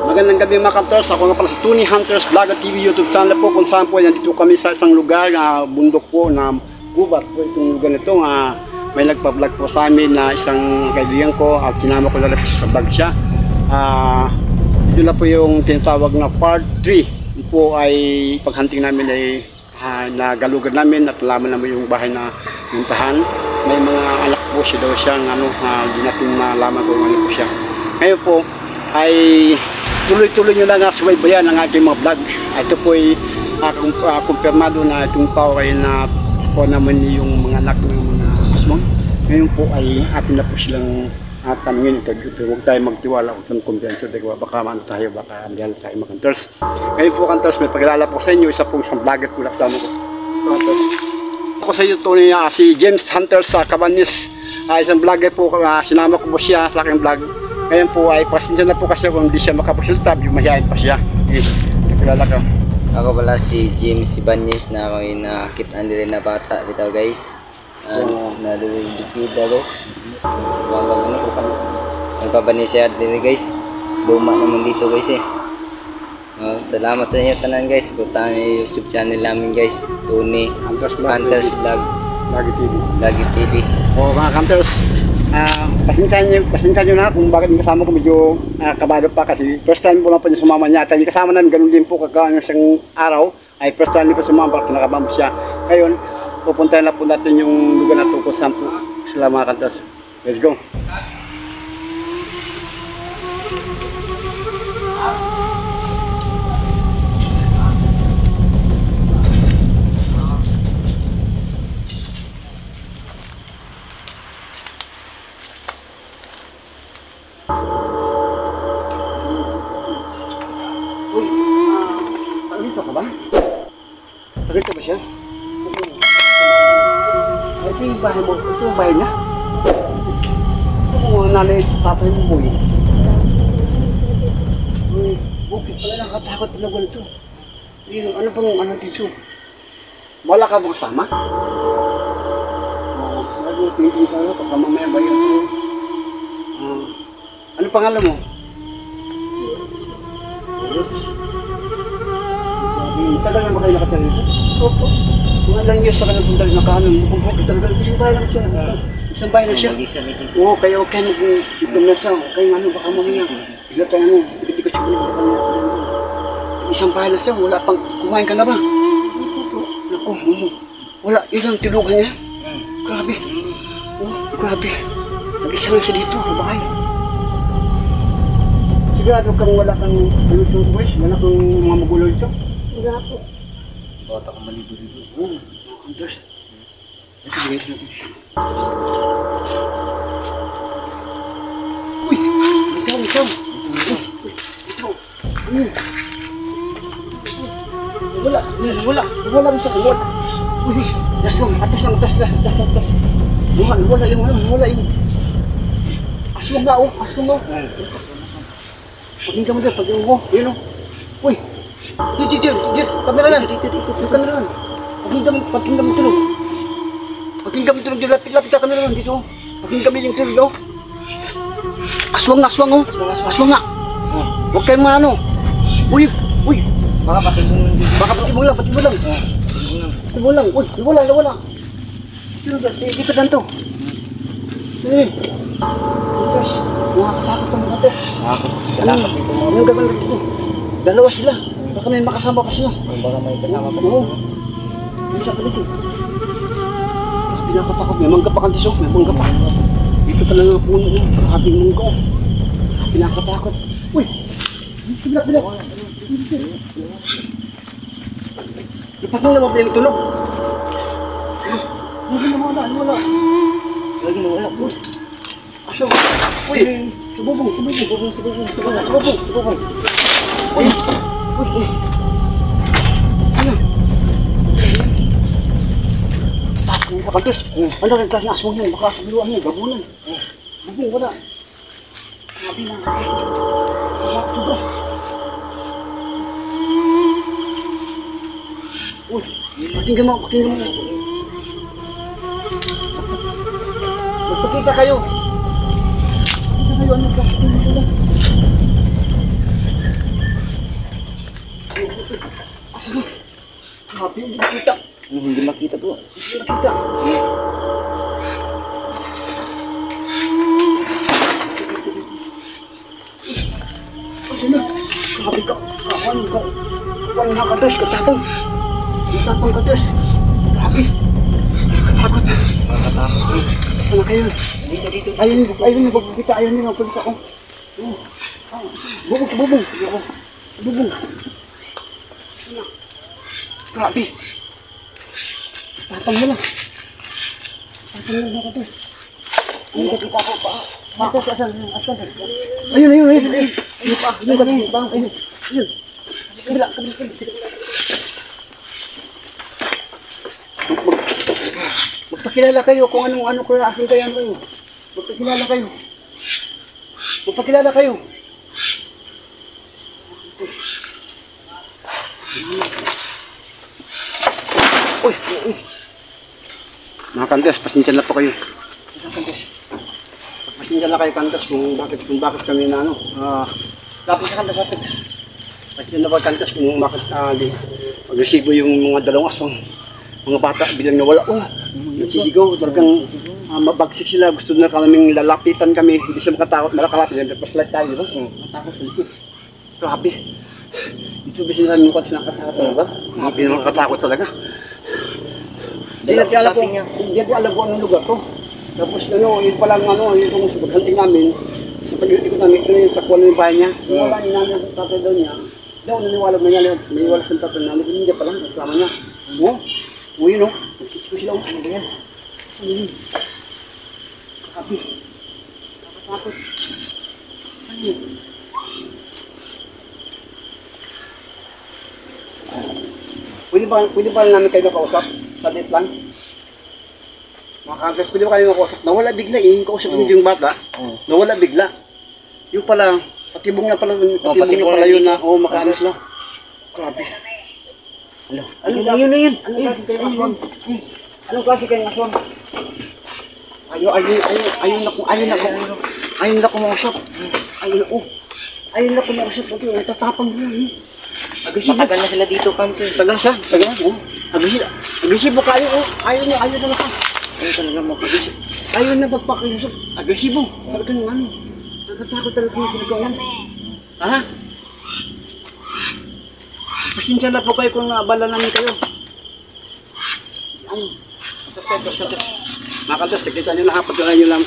Magandang gabi mga Hunters, ako nga pala si Tony Hunters Vlog at TV YouTube channel po, kung saan po nandito kami sa isang lugar na bundok po na gubat po itong lugar nito. May nagpa-vlog po sa amin na isang kaibigan ko at sinama ko na rin sa vlog siya. Ito na po yung tinatawag na part 3. Ito po ay paghunting namin ay nagalugan namin at nalaman namin yung bahay na puntahan. May mga anak po siya daw siyang di natin malaman kung ano po siya. Ngayon po ay tuloy-tuloy nyo lang subaybayan ang aking mga vlog. Ito po ay kumpirmado na itong tao ay na po naman yung mga anak ng mga asmon. Ngayon po ay atin na po silang tanungin ito. Huwag tayo magtiwala kung saan kumpiyansa. Baka man tayo, baka ambihan tayo mga Hunters. Ngayon po Hunters, may paglalala po sa inyo. Isa pong isang vlogger po lang ko. Ako sa iyo Tony, si James Hunters sa Cabanis. Isang vlogger po, sinama ko po siya sa aking vlog. Ngayon po ay pasensya na po kasi kung hindi siya makapasulta, mahihayin pa siya. Nakilala ka. Ako pala si James Ibanez na may nakitaan din na bata dito guys. Nadulidikida guys. Nagpabanis siya din guys. Luma naman dito guys eh. Salamat sa inyo tanan guys. Puntahan niyo YouTube channel namin guys. Tony Hunters Vlog. Lagi TV. Mga Hunters, pasensya nyo na kung bakit yung kasama ko medyo kabado pa kasi first time po lang po niya sumama niya. At yung kasama namin ganun din po kagawin isang araw ay first time niya po sumama bakit nakabamba siya. Ngayon, pupuntahan na po natin yung lugar na tukos saan po sila mga Hunters. Let's go! Dito ka ba? Dito ba siya? Ito yung bahay mo. Ito yung bahay niya. Ito kung nanay tatay mo boy. Bukit pala nakatakot na ba ito? Ano bang dito? Wala ka bang kasama? Lagi pinipin tayo pagka mamaya bayan ko. Ano pangalan mo? Tagal na ba kayo nakatala dito? Opo. Mga lang years sa kanang punta rin nakahanan. Mukhang talaga. Isang bahay lang siya. Isang bahay lang siya. Oo, kaya okay. Nag-itom na siya. Kaya ano, baka mo niya. Bigla tayo ano. Ikot-ikot siya. Isang bahay lang siya. Wala pang kumain ka na ba? Opo. Naku, wala. Ilang tilugan niya. Grabe. Grabe. Nag-isa lang siya dito. Sa bahay. Sigurado kang wala kang luto boys. Wala kang mga magulo ito. Wala po. Bata ka maligo-ligo. Oo. Hunters. Ito bigay natin siya. Uy! Ikaw! Ikaw! Wala rin siya. Wala. Uy! Atas lang. Wala yung. Aswang nga oh. Pagin ka mo dyan. Pagin mo. Yun oh. Uy! Dito, kamera lang. Dito, kamera lang. Pagin kami tulog. Lapit ka kamera lang dito. Pagin kami yung tulog daw. Aswang oh. Aswang nga. Huwag kayong maano. Uy. Baka pati mo lang. Uy, wala. Dito ganito. Guys, nakakatakot ang mga Nakakatakot dito mo. Yung gagawin dito. Dalawa sila. Baka may makasama pa sila. Baka may kasama pa. Oo. Isa pa dito. Pinakatakot. May mangga pa kantiso. Dito pala nga puno mo. Habing mangga. Pinakatakot. Uy! Bila. Ipat mo na mabili yung tulog. Wala. Lagi na wala. Aso. Uy! Sububong. Uy! Ano? Takot ka kantos. Ano rin kasi aswang yan? Baka sabiluan yan. Gabunan. Bubong, wala. Sabi na. Ito ba? Uy! Pakinggan mo. Magpakita kayo. Ano ka? Grabe, hindi makita. Hindi makita po. Hindi makita. Kasi na, grabe ka. Kawan ka. Kawan na katos, katapang. Katapang katos. Grabe. Katakot. Makatakot. Sana kayo. Dito. Ayun, magpapita. Ayun yun, magpapita ko. Bubong. Bubong. Grabe. Tatang mo lang. Mga katos. Ayun, kapita ko pa. Katos, asan? Ayun. Ayun pa. Ayun. Kabila. Magpakilala kayo kung anong klase kayo. Magpakilala kayo. Uy. Mga kandas, pasensya na po kayo. Pasensya na kayo kandas kung bakit kami na dapat sa kandas natin. Pasensya na po kandas kung bakit agresibo yung mga dalawang aswang. Mga bata bilang nawala. Nagsisigaw. Talagang mabagsik sila. Gusto na kaming lalapitan kami. Hindi sila makatakot. Malakalapit. Nagpaslide tayo, di ba? Matakot sila. Grabe. Ito ba sila yung kasi nakatakot talaga? Hindi naman katakot talaga. Hindi alam ko anong lugar to. Tapos yun palang yung paghanting namin, sa pag-iikot namin, yung takwan ng bahay niya. Wala yung namin sa tatay daw niya. Daw naniwala na niya, naniwala sa tatay namin, hindi pa lang, kasama niya. Yun nagsisiko sila, ano ba yan? Ano yun? Kakabi. Nakatakot. Ano yun? Pwede ba namin kayo makausap? Sadit lang. Mga kantas, pwede ba kayo makausap? Nawala bigla yung kausap yung bata. Nawala bigla. Yung pala, patibong na pala yun na, makaanos lang. Grabe. Yun. Anong klase kayong aswang? Ayun na kumausap. Ayun na kumausap. Tatapang yun. Matagal na sila dito, kanto. Tagal siya. Agresibo kayo. Ayaw na lang. Ayaw talaga mag-agresibo. Ayaw na magpakausap. Agresibo. Talagang natatakot talaga yung sinagawan. Ha? Pasensya na po kayo kung abala namin kayo. Mga kantas, nakita nyo na patunayan nyo lang.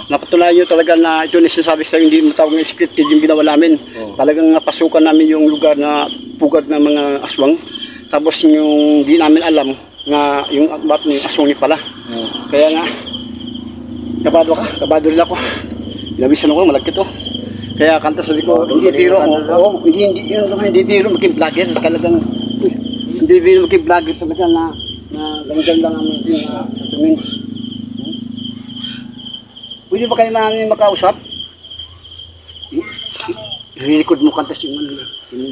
Napatunayan nyo talaga na ito na sinasabi sa hindi matawag ng scripted yung ginawa namin. Talagang napasukan namin yung lugar na pugad ng mga aswang. Tapos yung di namin alam na yung bat ng aswang ni pala. Kaya nga, kabado rin ako. Inabisan ako, malagkit to. Kaya kantas sabi ko, hindi biro. Hindi biro maging vlogger. Talagang, hindi biro maging vlogger talaga na ganda namin din sa tuming. Pwede ba kayo namin makausap? I-record mo kantas yung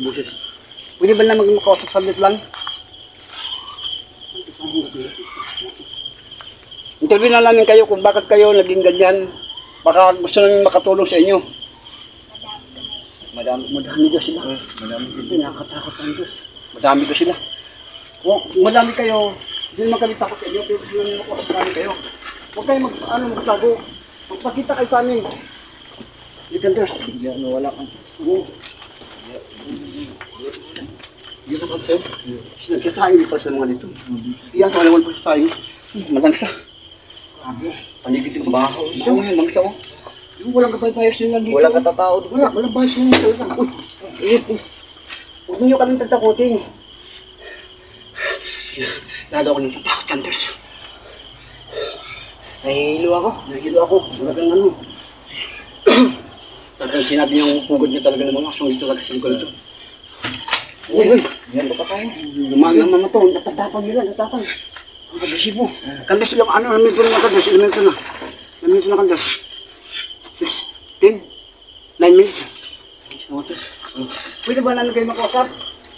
buses. Pwede ba naman makausap saglit lang? Interview na namin kayo kung bakit kayo naging ganyan. Baka gusto namin makatulong sa inyo. Madami daw sila. Nakakatakot ang Diyos. Madami daw sila. Kung madami kayo, hindi naman kami takot sa inyo, pero gusto namin makasama kayo. Huwag kayo magtago. Magpakita kayo sa amin. You can do it. Wala kang. Dito ka sir? Nagsasahin pa sa mga dito. Iyan sa alawan pa sa sahin. Malangsa. Paligid yung baho. Ito nga, langsa ko. Yung walang kapay-payos yun lang dito. Walang katatao. Walang bayos yun. Huwag nyo kaming tatakutin. Lalo ako ng tatakot, Anders. Nahihilo ako. Talagang talagang sinabi niyang pugod niya talaga ng mga aswang dito talaga sa likod ito. Uy! Yan pa tayo. Naman na to. Natatapang nila. Ang agresibo. Kandas lang. Namin po rin na kandas. Elemento na kandas. 6, 10, 9 minutes. Pwede ba namin kayo makausap?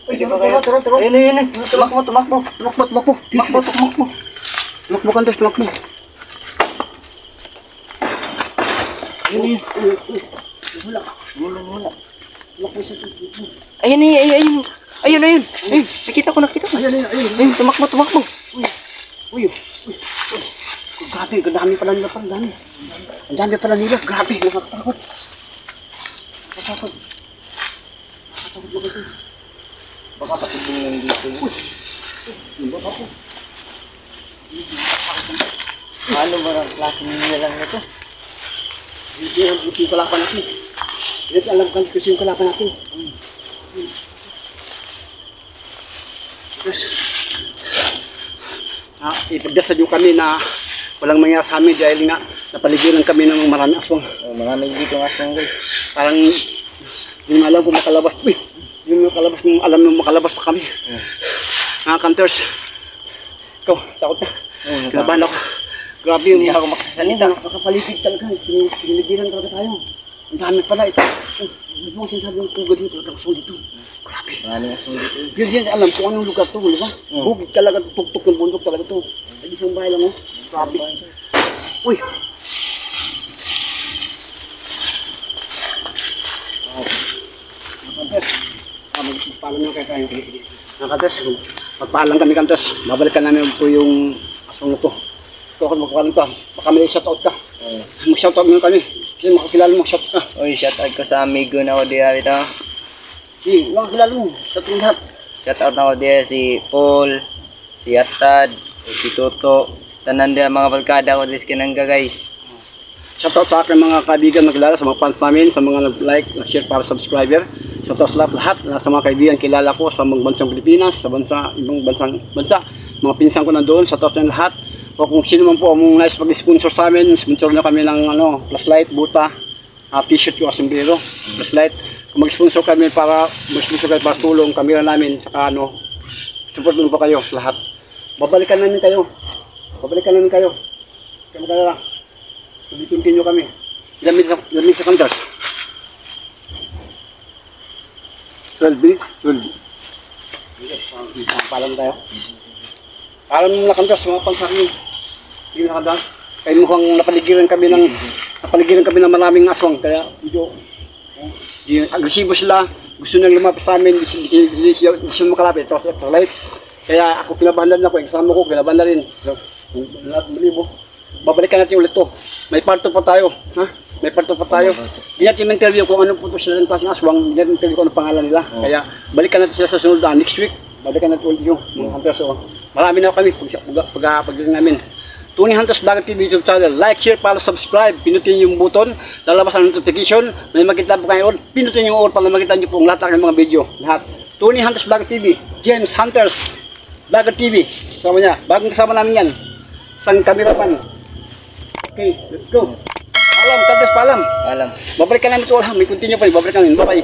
Pwede ba kayo? Tara. Ayun. Tumakbo. Tumakbo kandas. Ayun. Wala. Ayun, ayun. Nakita ko. Ayun, tumakbo. Uy. Grabe, ang dami pala nila pang dami. Ang dami pala nila, grabe, nakakatakot. Nakakatakot mo kasi. Baka patubong lang dito. Baka po. Ano ba ang klase nila lang nito? Hindi ang buti yung kalapan natin. Hindi alam kasi yung kalapan natin. Ipagdasal yung kami na walang mangyari sa amin dahil nga napaligiran kami ng maraming aswang. Marami dito ng aswang guys. Parang hindi mo alam kung makalabas. Uy, yung makalabas, kung alam mo makalabas pa kami. Mga kanters, ikaw, takot na. Kinabahan ako. Grabe yung Hindi ako makasalita. Nakapaligid talaga. Piniligiran talaga tayo. Ang dami pala ito. Hindi mo sinasabi yung tugod dito. Nakasong dito. Grabe. Maraming aswang dito. Hindi alam kung anong lugar to, di ba? Bukid talaga, tuktok ng bundok talaga to. Ay, isang bahay lang, oh. Grabe. Uy! Magpaalam nyo kayo tayo. Kantes, magpaalam kami kantes. Babalikan namin po yung aswang na to. Ito ako magpaalam to. Baka may shoutout ka. Mag-shoutout mo kami. Kasi makakilala mo, shoutout ka. Uy, shoutout ko sa amigo na ako dito. Sige, makakilala mo. Shoutout mo lahat. Shoutout na ako dito si Paul, si Atad, si Toto. Tanan din mga barkada ko dito kinangga guys. Shoutout sa aking mga kaibigan nagkilala, sa mga fans namin, sa mga nag-like, nag-share para subscriber. Shoutout sa lahat, sa mga kaibigan kilala ko sa mga bansang Pilipinas, sa ibang bansa. Mga pinsan ko nandoon, shoutout sa lahat. O kung sino man po ang nice mag-sponsor sa amin, sponsor na kami ng flashlight, buta, t-shirt ko, asumbrero, flashlight. Kung mag-sponsor kami para tulong, kamera namin, saka support mo pa kayo lahat. Babalikan namin kayo. Kaya magkala lang. Continue kami. Ilan sa kantas? 12 minutes? 12. Yes, paalam tayo. Paalam mo na kantas, mga pangsakin. Hindi na kantas. Kaya mukhang napaligiran kami ng maraming aswang. Kaya medyo agresibo sila. Gusto nang lumapit sa amin. Gusto makalapit. Tapos light. Kaya ako pinabandan ako. Kasama ko, pinabandan rin. So, lahat malibo. Babalikan natin ulit to. May part 2 pa tayo. Ha? May part 2 pa tayo. Hindi natin interview kung ano po sila ng klaseng aswang. Hindi natin interview kung ano pangalan nila. Kaya balikan natin sila sa sunod na next week. Balikan natin ulit yung mga hunters. Marami na kami pagdating namin. Tony Hunters Vlog TV YouTube channel. Like, share, follow, subscribe. Pinutin yung button. Lalabas ang notification. May makita po kayo. Pinutin yung all para makita nyo po ang lahat ng mga video. Lahat. Tony Hunters Vlog TV. James Hunters Vlog TV. Kasama niya. Bagong kasama namin yan. Isang cameraman. Okay, let's go. Paalam, kantes, paalam. Alam. Babalikan namin ito. May continue pa rin. Babalikan namin. Bye-bye.